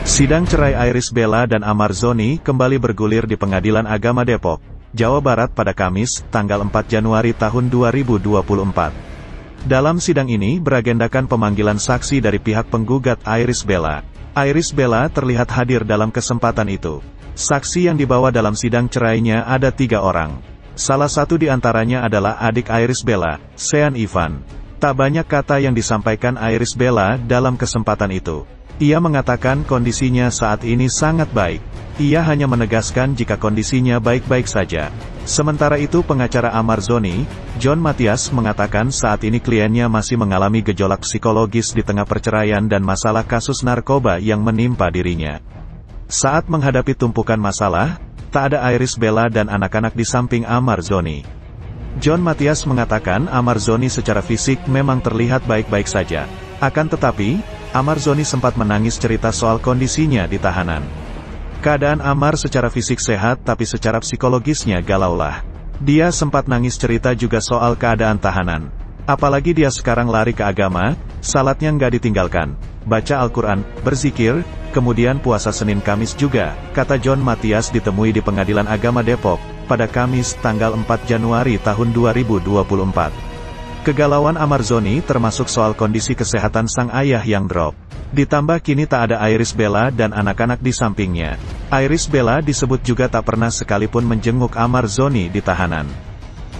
Sidang cerai Irish Bella dan Amar Zoni kembali bergulir di Pengadilan Agama Depok, Jawa Barat pada Kamis, tanggal 4 Januari tahun 2024. Dalam sidang ini beragendakan pemanggilan saksi dari pihak penggugat Irish Bella. Irish Bella terlihat hadir dalam kesempatan itu. Saksi yang dibawa dalam sidang cerainya ada 3 orang. Salah satu di antaranya adalah adik Irish Bella, Sean Ivan. Tak banyak kata yang disampaikan Irish Bella dalam kesempatan itu. Ia mengatakan kondisinya saat ini sangat baik. Ia hanya menegaskan jika kondisinya baik-baik saja. Sementara itu pengacara Amar Zoni, John Matias mengatakan saat ini kliennya masih mengalami gejolak psikologis di tengah perceraian dan masalah kasus narkoba yang menimpa dirinya. Saat menghadapi tumpukan masalah, tak ada Irish Bella dan anak-anak di samping Amar Zoni. John Matias mengatakan Amar Zoni secara fisik memang terlihat baik-baik saja. Akan tetapi, Amar Zoni sempat menangis cerita soal kondisinya di tahanan. Keadaan Amar secara fisik sehat tapi secara psikologisnya galaulah. Dia sempat nangis cerita juga soal keadaan tahanan. Apalagi dia sekarang lari ke agama, salatnya nggak ditinggalkan. Baca Al-Quran, berzikir, kemudian puasa Senin Kamis juga, kata John Matias ditemui di Pengadilan Agama Depok, pada Kamis tanggal 4 Januari tahun 2024. Kegalauan Amar Zoni termasuk soal kondisi kesehatan sang ayah yang drop. Ditambah kini tak ada Irish Bella dan anak-anak di sampingnya. Irish Bella disebut juga tak pernah sekalipun menjenguk Amar Zoni di tahanan.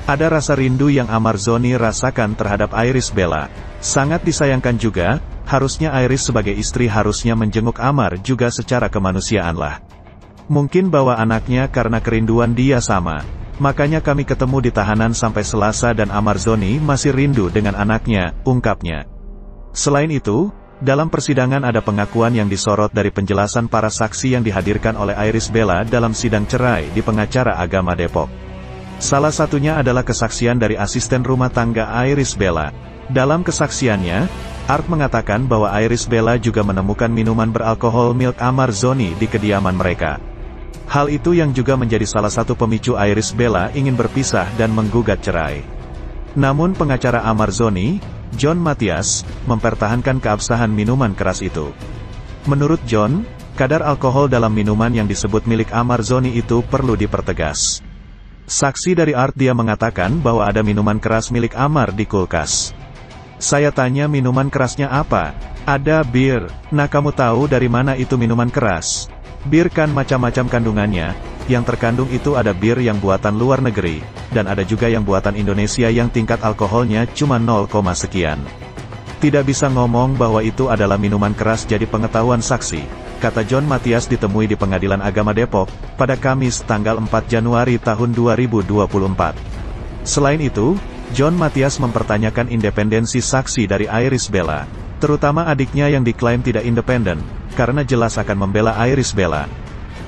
Ada rasa rindu yang Amar Zoni rasakan terhadap Irish Bella. Sangat disayangkan juga, harusnya Irish sebagai istri harusnya menjenguk Amar juga secara kemanusiaan lah. Mungkin bawa anaknya karena kerinduan dia sama. Makanya kami ketemu di tahanan sampai Selasa dan Amar Zoni masih rindu dengan anaknya, ungkapnya. Selain itu, dalam persidangan ada pengakuan yang disorot dari penjelasan para saksi yang dihadirkan oleh Irish Bella dalam sidang cerai di Pengacara Agama Depok. Salah satunya adalah kesaksian dari asisten rumah tangga Irish Bella. Dalam kesaksiannya, Art mengatakan bahwa Irish Bella juga menemukan minuman beralkohol milik Amar Zoni di kediaman mereka. Hal itu yang juga menjadi salah satu pemicu Irish Bella ingin berpisah dan menggugat cerai. Namun pengacara Amar Zoni, John Matias, mempertahankan keabsahan minuman keras itu. Menurut John, kadar alkohol dalam minuman yang disebut milik Amar Zoni itu perlu dipertegas. Saksi dari Art dia mengatakan bahwa ada minuman keras milik Amar di kulkas. Saya tanya minuman kerasnya apa? Ada bir. Nah kamu tahu dari mana itu minuman keras? Bir kan macam-macam kandungannya, yang terkandung itu ada bir yang buatan luar negeri, dan ada juga yang buatan Indonesia yang tingkat alkoholnya cuma 0, sekian. Tidak bisa ngomong bahwa itu adalah minuman keras jadi pengetahuan saksi, kata John Matias ditemui di Pengadilan Agama Depok, pada Kamis tanggal 4 Januari tahun 2024. Selain itu, John Matias mempertanyakan independensi saksi dari Irish Bella, terutama adiknya yang diklaim tidak independen, karena jelas akan membela Irish Bella.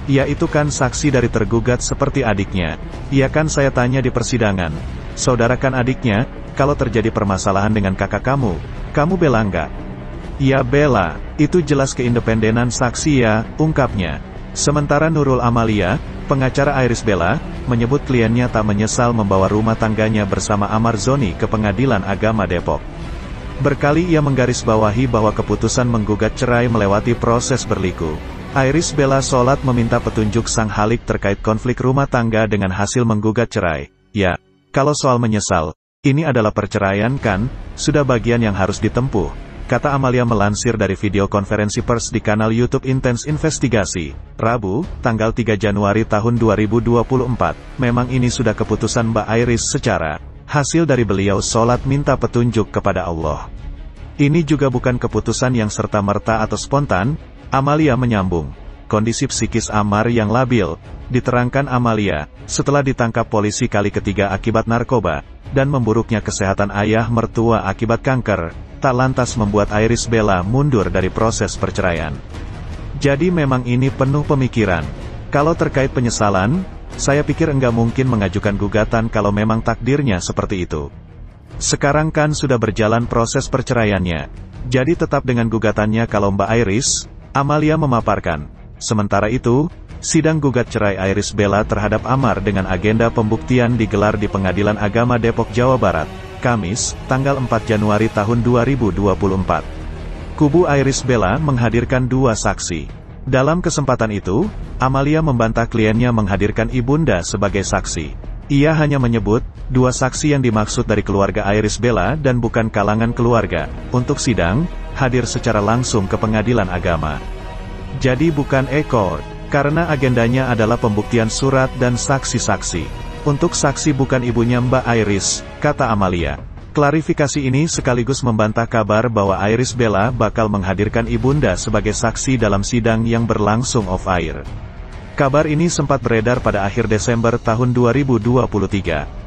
Ia itu kan saksi dari tergugat seperti adiknya. Ia kan saya tanya di persidangan, saudara kan adiknya, kalau terjadi permasalahan dengan kakak kamu bela nggak? Ya bela, itu jelas keindependenan saksi ya, ungkapnya. Sementara Nurul Amalia, pengacara Irish Bella, menyebut kliennya tak menyesal membawa rumah tangganya bersama Amar Zoni ke Pengadilan Agama Depok. Berkali ia menggarisbawahi bahwa keputusan menggugat cerai melewati proses berliku. Irish Bella sholat meminta petunjuk sang halik terkait konflik rumah tangga dengan hasil menggugat cerai. Ya, kalau soal menyesal, ini adalah perceraian kan, sudah bagian yang harus ditempuh, kata Amalia melansir dari video konferensi pers di kanal YouTube Intense Investigasi, Rabu, tanggal 3 Januari tahun 2024. Memang ini sudah keputusan Mbak Irish secara hasil dari beliau sholat minta petunjuk kepada Allah. Ini juga bukan keputusan yang serta-merta atau spontan, Amalia menyambung. Kondisi psikis Amar yang labil, diterangkan Amalia, setelah ditangkap polisi kali ketiga akibat narkoba, dan memburuknya kesehatan ayah mertua akibat kanker, tak lantas membuat Irish Bella mundur dari proses perceraian. Jadi memang ini penuh pemikiran. Kalau terkait penyesalan, saya pikir enggak mungkin mengajukan gugatan kalau memang takdirnya seperti itu. Sekarang kan sudah berjalan proses perceraiannya, jadi tetap dengan gugatannya kalau Mbak Irish, Amalia memaparkan. Sementara itu, sidang gugat cerai Irish Bella terhadap Amar dengan agenda pembuktian digelar di Pengadilan Agama Depok, Jawa Barat, Kamis, tanggal 4 Januari tahun 2024. Kubu Irish Bella menghadirkan 2 saksi. Dalam kesempatan itu, Amalia membantah kliennya menghadirkan ibunda sebagai saksi. Ia hanya menyebut, dua saksi yang dimaksud dari keluarga Irish Bella dan bukan kalangan keluarga, untuk sidang, hadir secara langsung ke pengadilan agama. Jadi bukan e-court, karena agendanya adalah pembuktian surat dan saksi-saksi. Untuk saksi bukan ibunya Mbak Irish, kata Amalia. Klarifikasi ini sekaligus membantah kabar bahwa Irish Bella bakal menghadirkan ibunda sebagai saksi dalam sidang yang berlangsung off-air. Kabar ini sempat beredar pada akhir Desember tahun 2023.